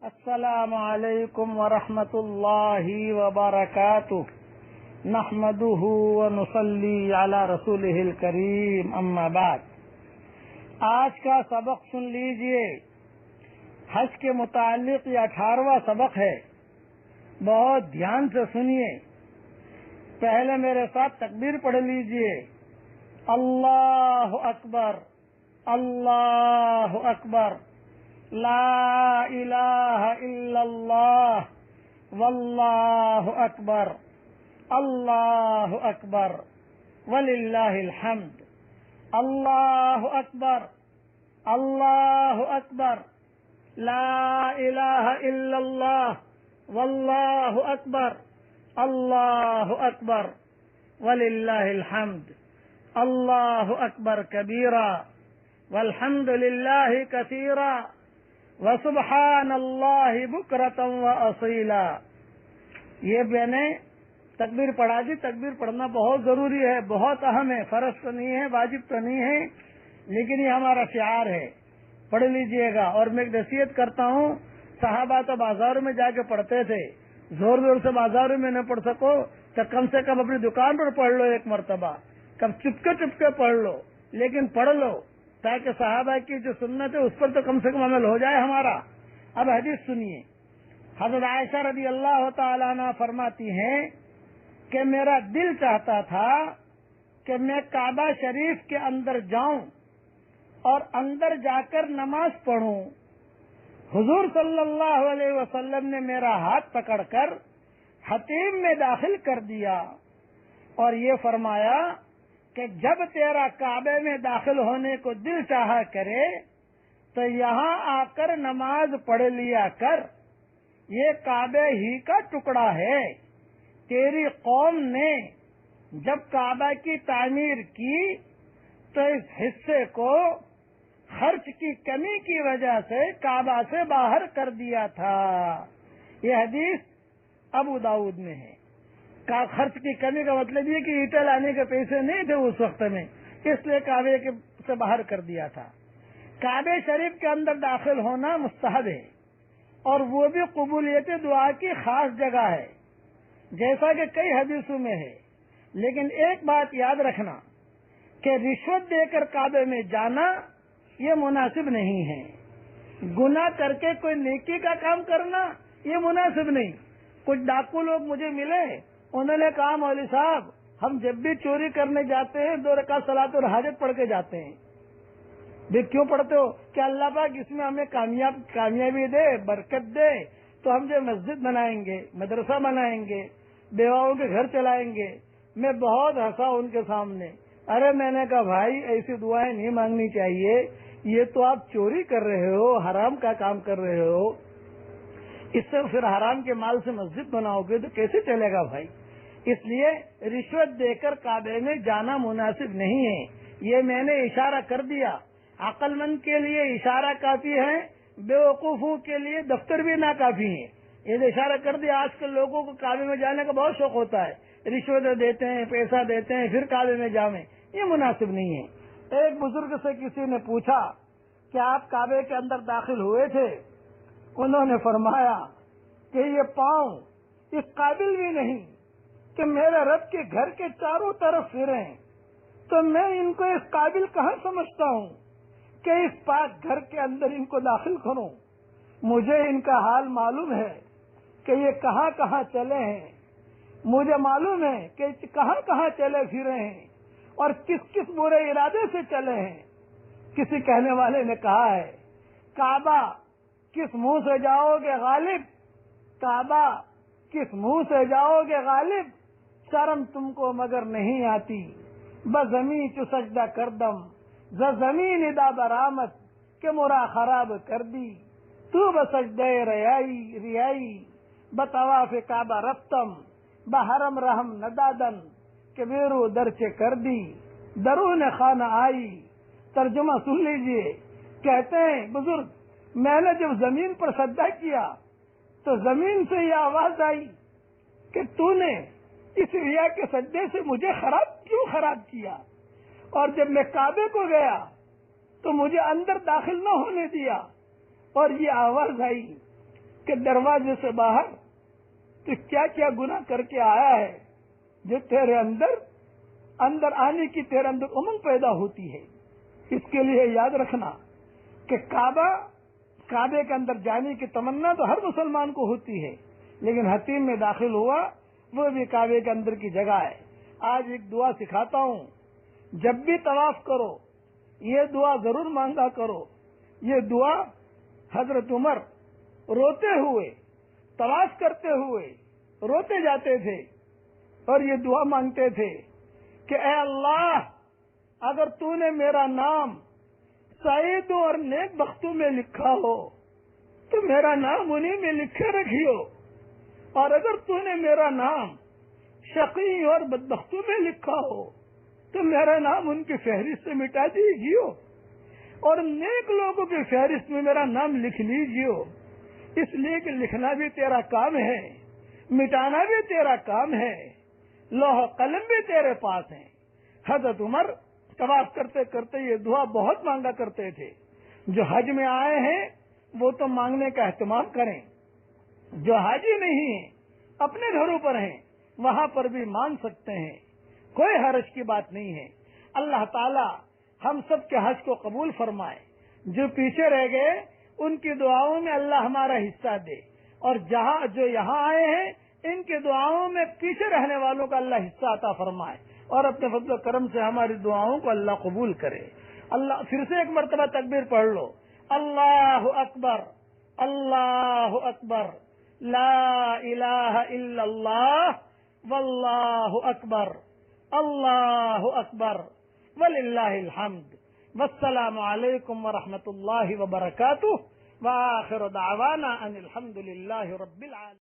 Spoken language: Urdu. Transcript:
السلام علیکم ورحمۃ اللہ وبرکاتہ نحمده ونصلی علی رسولہ الکریم اما بعد۔ آج کا سبق سن لیجئے، حج کے متعلق یہ 18واں سبق ہے۔ بہت دھیان سے سنیے۔ پہلے میرے ساتھ تکبیر پڑھ لیجئے۔ اللہ اکبر، اللہ اکبر، لا الہ الا اللہ، واللہ اکبر، اللہ اکبر، وللہ الحمد، اللہ اکبر، اللہ اکبر، لا الہ الا اللہ، واللہ اکبر، اللہ اکبر، وللہ الحمد، اللہ اکبر کبیرا، والحمد للہ کثیرا، وسبحان اللہ بکرۃ واصیلا۔ یہ میں نے تکبیر پڑھا دی۔ تکبیر پڑھنا بہت ضروری ہے، بہت اہم ہے، فرض تو نہیں ہے، واجب تو نہیں ہے، لیکن یہ ہمارا شعار ہے، پڑھ لیجئے گا۔ اور میں ایک نصیحت کرتا ہوں، صحابہ تو بازاروں میں جا کے پڑھتے تھے، زور زور سے بازاروں میں نہ پڑھ سکو تو کم سے کم اپنی دکان پر پڑھ لو ایک مرتبہ، کم چپکے پڑھ لو، لیکن پڑھ لو تاکہ صحابہ کی جو سنت ہے اس پر تو کم سے کم عمل ہو جائے ہمارا۔ اب حدیث سنیے۔ حضرت عائشہ رضی اللہ تعالی عنہ فرماتی ہیں کہ میرا دل چاہتا تھا کہ میں کعبہ شریف کے اندر جاؤں اور اندر جا کر نماز پڑھوں۔ حضور صلی اللہ علیہ وسلم نے میرا ہاتھ پکڑ کر حتیم میں داخل کر دیا اور یہ فرمایا کہ جب تیرا کعبے میں داخل ہونے کو دل چاہا کرے تو یہاں آ کر نماز پڑھ لیا کر، یہ کعبے ہی کا ٹکڑا ہے۔ تیری قوم نے جب کعبہ کی تعمیر کی تو اس حصے کو خرچ کی کمی کی وجہ سے کعبہ سے باہر کر دیا تھا۔ یہ حدیث ابو داؤد میں ہے۔ خرچ کی کمی کا مطلب یہ کہ اینٹیں لانے کے پیسے نہیں تھے اس وقت میں، اس لیے کعبے سے باہر کر دیا تھا۔ کعبے شریف کے اندر داخل ہونا مستحب ہے، اور وہ بھی قبولیت دعا کی خاص جگہ ہے، جیسا کہ کئی حدیثوں میں ہے۔ لیکن ایک بات یاد رکھنا کہ رشوت دے کر کعبے میں جانا یہ مناسب نہیں ہے۔ گناہ کر کے کوئی نیکی کا کام کرنا یہ مناسب نہیں۔ کچھ ڈاکو لوگ مجھے ملے، انہوں نے کہا مولوی صاحب ہم جب بھی چوری کرنے جاتے ہیں 2 رکعت صلاۃ الحاجت پڑھ کے جاتے ہیں۔ کیوں پڑھتے ہو؟ کہ اللہ پاک اس میں ہمیں کامیابی دے، برکت دے، تو ہم جو مسجد بنائیں گے، مدرسہ بنائیں گے، بیواؤں کے گھر چلائیں گے۔ میں بہت ہنسا ان کے سامنے۔ ارے میں نے کہا بھائی ایسی دعائیں نہیں مانگنی چاہیے، یہ تو آپ چوری کر رہے ہو، حرام کا کام کر رہے ہو، اس سے پھر حرام کے مال سے مسجد بناؤ گے تو کیسے چلے گا بھائی؟ اس لیے رشوت دے کر کعبے میں جانا مناسب نہیں ہے۔ یہ میں نے اشارہ کر دیا۔ عقل مند کے لیے اشارہ کافی ہے، بے وقوفوں کے لیے دفتر بھی ناکافی ہے۔ یہ اشارہ کر دیا۔ آج کل لوگوں کو کعبے میں جانے کا بہت شوق ہوتا ہے، رشوت دیتے ہیں، پیسہ دیتے ہیں، پھر کعبے میں جائیں، یہ مناسب نہیں ہے۔ ایک بزرگ سے کسی نے پوچھا کہ آپ کعبے کے اندر داخل ہوئے تھے؟ انہوں نے فرمایا کہ یہ پاؤں اس قابل بھی نہیں کہ میرے رب کے گھر کے چاروں طرف پھریں، تو میں ان کو اس قابل کہاں سمجھتا ہوں کہ اس پاک گھر کے اندر ان کو داخل کروں۔ مجھے ان کا حال معلوم ہے کہ یہ کہاں کہاں چلے ہیں، مجھے معلوم ہے کہ کہاں کہاں چلے پھرے ہیں اور کس کس برے ارادے سے چلے ہیں۔ کسی کہنے والے نے کہا ہے کعبہ کس منہ سے جاؤ گے غالب، کعبہ کس منہ سے جاؤ گے غالب، شرم تم کو مگر نہیں آتی، بزمیں چو سجدہ کردم ز زمین ادا برآمد کہ مرا خراب کر دی، تو بسجدہ ریائی بطواف کعبہ رفتم بحرم رحم ندادن کہ میرو درچے کر دی، درون خانہ آئی۔ ترجمہ سن لیجئے۔ کہتے ہیں بزرگ میں نے جب زمین پر سجدہ کیا تو زمین سے یہ آواز آئی کہ تو نے اس ریا کے سجدے سے مجھے کیوں خراب کیا؟ اور جب میں کعبے کو گیا تو مجھے اندر داخل نہ ہونے دیا، اور یہ آواز آئی کہ دروازے سے باہر تو کیا کیا گناہ کر کے آیا ہے جو تیرے اندر آنے کی تیرے اندر امنگ پیدا ہوتی ہے. اس کے لیے یاد رکھنا کہ کعبے کے اندر جانے کی تمنا تو ہر مسلمان کو ہوتی ہے، لیکن حتیم میں داخل ہوا وہ بھی کعبے کے اندر کی جگہ ہے. آج ایک دعا سکھاتا ہوں، جب بھی طواف کرو یہ دعا ضرور مانگا کرو. یہ دعا حضرت عمر روتے ہوئے طواف کرتے ہوئے روتے جاتے تھے اور یہ دعا مانگتے تھے کہ اے اللہ، اگر تو نے میرا نام سعیدوں اور نیک بختوں میں لکھا ہو تو میرا نام انہیں میں لکھے رکھیو، اور اگر تو نے میرا نام شقی اور بدبختوں میں لکھا ہو تو میرا نام ان کی فہرست سے مٹا دیجیو، اور نیک لوگوں کی فہرست میں میرا نام لکھ لیجیو. اس لیے کہ لکھنا بھی تیرا کام ہے، مٹانا بھی تیرا کام ہے، لوح قلم بھی تیرے پاس ہیں. حضرت عمر طواف کرتے کرتے یہ دعا بہت مانگا کرتے تھے. جو حج میں آئے ہیں وہ تو مانگنے کا اہتمام کریں، جو حاجی نہیں ہیں اپنے گھروں پر ہیں وہاں پر بھی مانگ سکتے ہیں، کوئی حرج کی بات نہیں ہے. اللہ تعالی ہم سب کے حج کو قبول فرمائے. جو پیچھے رہ گئے ان کی دعاؤں میں اللہ ہمارا حصہ دے، اور جو یہاں آئے ہیں ان کی دعاؤں میں پیچھے رہنے والوں کا اللہ حصہ عطا فرمائے، اور اپنے فضل و کرم سے ہماری دعاؤں کو اللہ قبول کرے. اللہ پھر سے ایک مرتبہ تکبیر پڑھ لو. اللہ اکبر، اللہ اکبر، لا الہ الا اللہ، واللہ اکبر، اللہ اکبر، وللہ الحمد. والسلام علیکم ورحمۃ اللہ وبرکاتہ، وآخر دعوانا ان الحمد للہ رب العالمین.